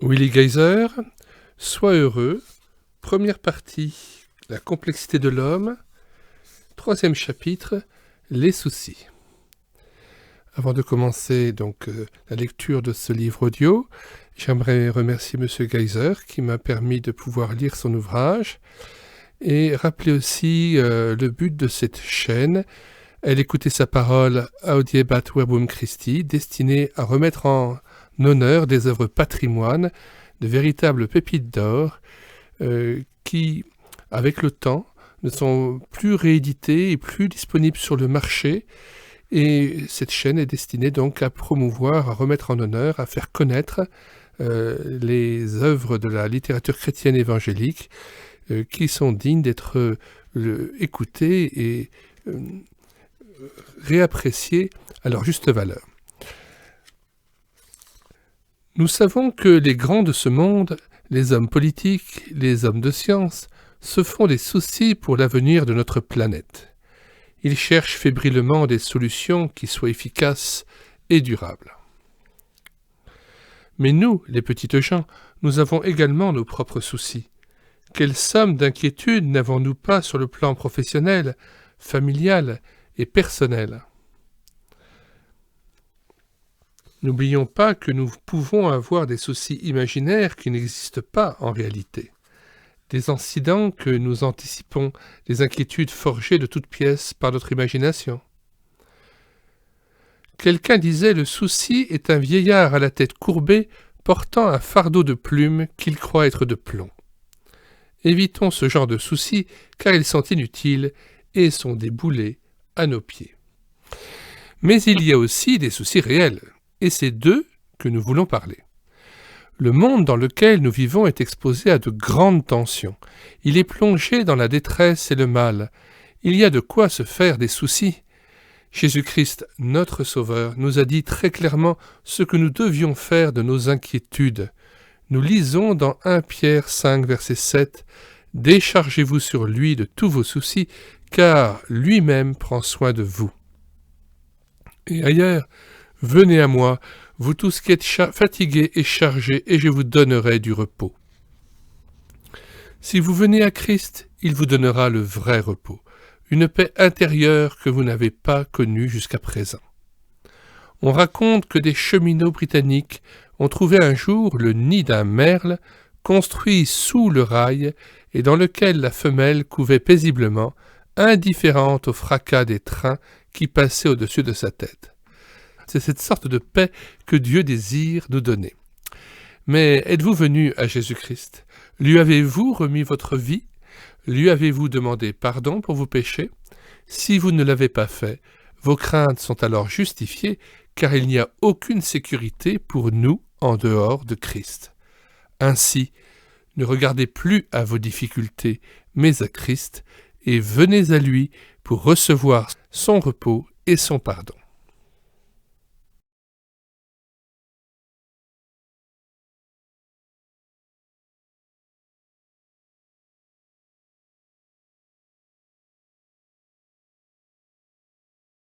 Willi Geiser, Sois heureux, première partie, la complexité de l'homme, troisième chapitre, les soucis. Avant de commencer donc la lecture de ce livre audio, j'aimerais remercier M. Geiser qui m'a permis de pouvoir lire son ouvrage et rappeler aussi le but de cette chaîne. Elle écoutait sa parole Audiebat Verbum Christi, destinée à remettre en honneur des œuvres patrimoine, de véritables pépites d'or, qui, avec le temps, ne sont plus rééditées et plus disponibles sur le marché. Et cette chaîne est destinée donc à promouvoir, à remettre en honneur, à faire connaître les œuvres de la littérature chrétienne évangélique qui sont dignes d'être écoutées et réappréciées à leur juste valeur. Nous savons que les grands de ce monde, les hommes politiques, les hommes de science, se font des soucis pour l'avenir de notre planète. Ils cherchent fébrilement des solutions qui soient efficaces et durables. Mais nous, les petites gens, nous avons également nos propres soucis. Quelle somme d'inquiétudes n'avons-nous pas sur le plan professionnel, familial et personnel ? N'oublions pas que nous pouvons avoir des soucis imaginaires qui n'existent pas en réalité. Des incidents que nous anticipons, des inquiétudes forgées de toutes pièces par notre imagination. Quelqu'un disait « Le souci est un vieillard à la tête courbée portant un fardeau de plumes qu'il croit être de plomb. » Évitons ce genre de soucis car ils sont inutiles et sont des boulets à nos pieds. Mais il y a aussi des soucis réels. Et c'est d'eux que nous voulons parler. Le monde dans lequel nous vivons est exposé à de grandes tensions. Il est plongé dans la détresse et le mal. Il y a de quoi se faire des soucis. Jésus-Christ, notre Sauveur, nous a dit très clairement ce que nous devions faire de nos inquiétudes. Nous lisons dans 1 Pierre 5, verset 7, « Déchargez-vous sur lui de tous vos soucis, car lui-même prend soin de vous. » Et ailleurs, « Venez à moi, vous tous qui êtes fatigués et chargés, et je vous donnerai du repos. » Si vous venez à Christ, il vous donnera le vrai repos, une paix intérieure que vous n'avez pas connue jusqu'à présent. On raconte que des cheminots britanniques ont trouvé un jour le nid d'un merle construit sous le rail et dans lequel la femelle couvait paisiblement, indifférente au fracas des trains qui passaient au-dessus de sa tête. C'est cette sorte de paix que Dieu désire nous donner. Mais êtes-vous venu à Jésus-Christ ? Lui avez-vous remis votre vie ? Lui avez-vous demandé pardon pour vos péchés ? Si vous ne l'avez pas fait, vos craintes sont alors justifiées, car il n'y a aucune sécurité pour nous en dehors de Christ. Ainsi, ne regardez plus à vos difficultés, mais à Christ, et venez à lui pour recevoir son repos et son pardon.